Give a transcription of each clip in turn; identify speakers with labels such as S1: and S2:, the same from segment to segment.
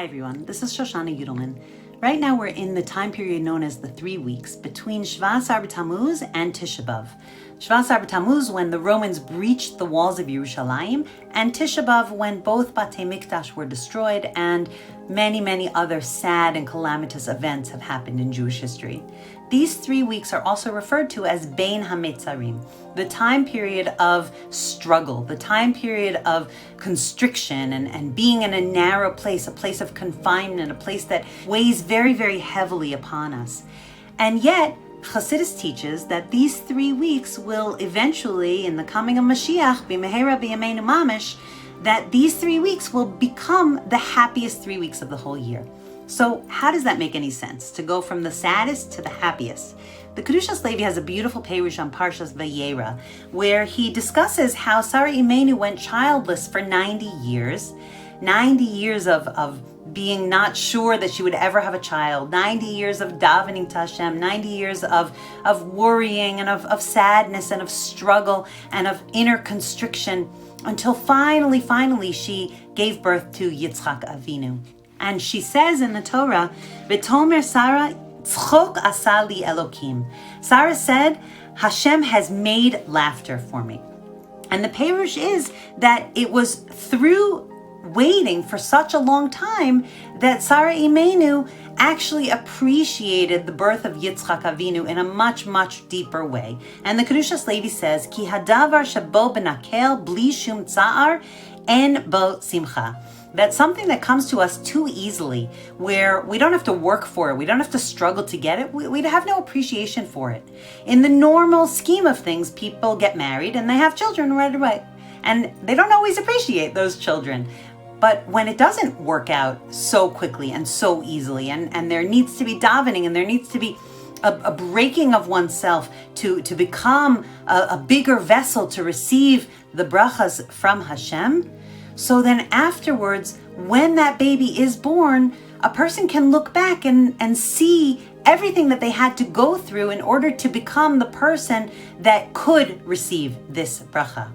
S1: Hi everyone, this is Shoshana Judelman. Right now we're in the time period known as the 3 weeks between Shvas Arba Tammuz and Tisha B'Av. Shvas Arba Tammuz when the Romans breached the walls of Yerushalayim, and Tisha B'Av when both Batei Mikdash were destroyed and many other sad and calamitous events have happened in Jewish history. These 3 weeks are also referred to as Bein HaMetzarim, the time period of struggle, the time period of constriction and being in a narrow place, a place of confinement, a place that weighs very heavily upon us. And yet, Chassidus teaches that these 3 weeks will eventually, in the coming of Mashiach, b'mehera b'yameinu mamish, that these 3 weeks will become the happiest 3 weeks of the whole year. So how does that make any sense, to go from the saddest to the happiest? The Kedushas Levi has a beautiful Perush on Parshas Vayera, where he discusses how Sarah Imenu went childless for 90 years, 90 years of being not sure that she would ever have a child, 90 years of davening to Hashem, 90 years of worrying and of sadness and of struggle and of inner constriction, until finally she gave birth to Yitzchak Avinu. And she says in the Torah, "V'tomer Sarah tzchok asa li Elokim." Sarah said, Hashem has made laughter for me. And the Perush is that it was through waiting for such a long time that Sarah Imenu actually appreciated the birth of Yitzchak Avinu in a much deeper way. And the Kedushas Levi says, "Ki hadavar shabo benakel bli shum tsa'ar en bo simcha." That's something that comes to us too easily, where we don't have to work for it, we don't have to struggle to get it, we have no appreciation for it. In the normal scheme of things, people get married and they have children right away, and they don't always appreciate those children. But when it doesn't work out so quickly and so easily, and there needs to be davening, and there needs to be a breaking of oneself to become a bigger vessel to receive the brachas from Hashem, so then afterwards, when that baby is born, a person can look back and see everything that they had to go through in order to become the person that could receive this bracha.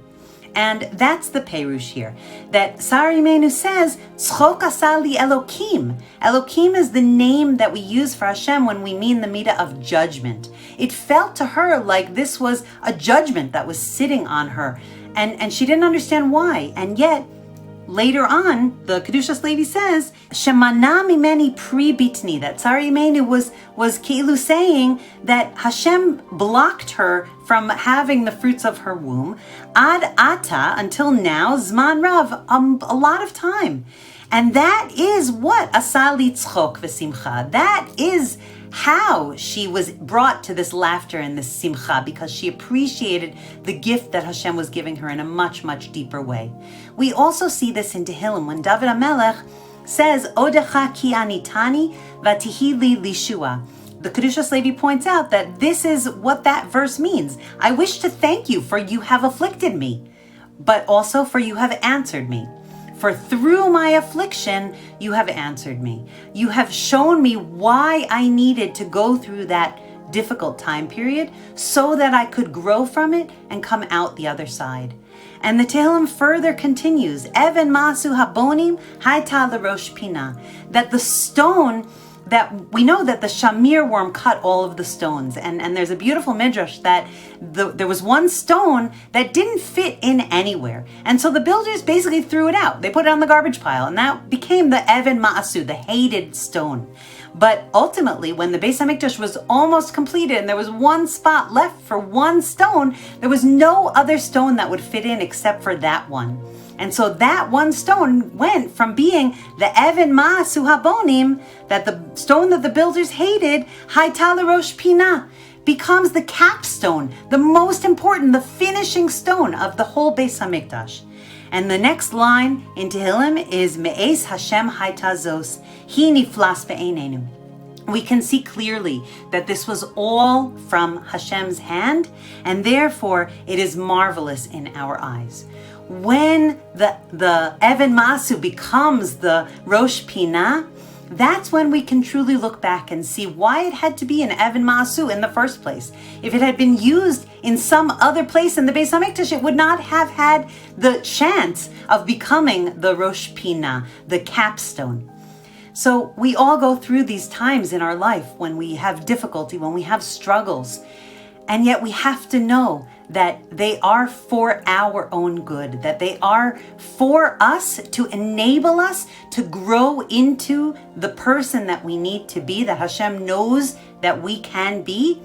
S1: And that's the Perush here, that Sarah Imenu says, "Tzchok asa li Elokim." Elokim is the name that we use for Hashem when we mean the midah of judgment. It felt to her like this was a judgment that was sitting on her, and she didn't understand why. And yet, later on, the Kedushas Levi says, "Shemana mimeni pri bitni," that Sarah Imenu was keilu saying that Hashem blocked her from having the fruits of her womb, ad ata, until now, zman rav, a lot of time. And that is what asa li tzchok v'simcha. That is how she was brought to this laughter and this simcha, because she appreciated the gift that Hashem was giving her in a much deeper way. We also see this in Tehillim when David HaMelech says, "Odecha ki anitani vatihi li lishua." The Kedushas Levi points out that this is what that verse means. I wish to thank you for you have afflicted me, but also for you have answered me. For through my affliction, you have answered me. You have shown me why I needed to go through that difficult time period so that I could grow from it and come out the other side. And the Tehillim further continues, Even masu habonim haita l'rosh pina, that the stone, that we know that the shamir worm cut all of the stones. And there's a beautiful midrash that there was one stone that didn't fit in anywhere. And so the builders basically threw it out. They put it on the garbage pile, and that became the Even Ma'asu, the hated stone. But ultimately, when the Beis HaMikdash was almost completed and there was one spot left for one stone, there was no other stone that would fit in except for that one. And so that one stone went from being the Even Ma'asu Habonim, that the stone that the builders hated, Haita l'rosh Pina, becomes the capstone, the most important, the finishing stone of the whole Beis HaMikdash. And the next line in Tehillim is Me'es Hashem Haita Zos, Hi niflas be'einenu. We can see clearly that this was all from Hashem's hand, and therefore it is marvelous in our eyes. When the Even Masu becomes the Rosh Pina, that's when we can truly look back and see why it had to be an Even Masu in the first place. If it had been used in some other place in the Beis HaMikdash, it would not have had the chance of becoming the Rosh Pina, the capstone. So we all go through these times in our life when we have difficulty, when we have struggles. And yet we have to know that they are for our own good, that they are for us to enable us to grow into the person that we need to be, that Hashem knows that we can be.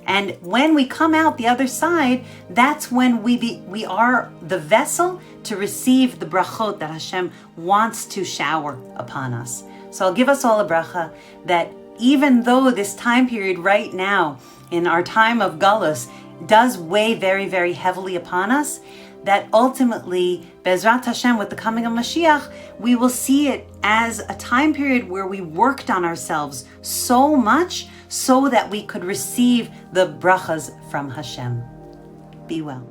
S1: And when we come out the other side, that's when we are the vessel to receive the brachot that Hashem wants to shower upon us. So I'll give us all a bracha that even though this time period right now, in our time of galus, does weigh very, very heavily upon us, that ultimately, Bezrat Hashem, with the coming of Mashiach, we will see it as a time period where we worked on ourselves so much so that we could receive the brachas from Hashem. Be well.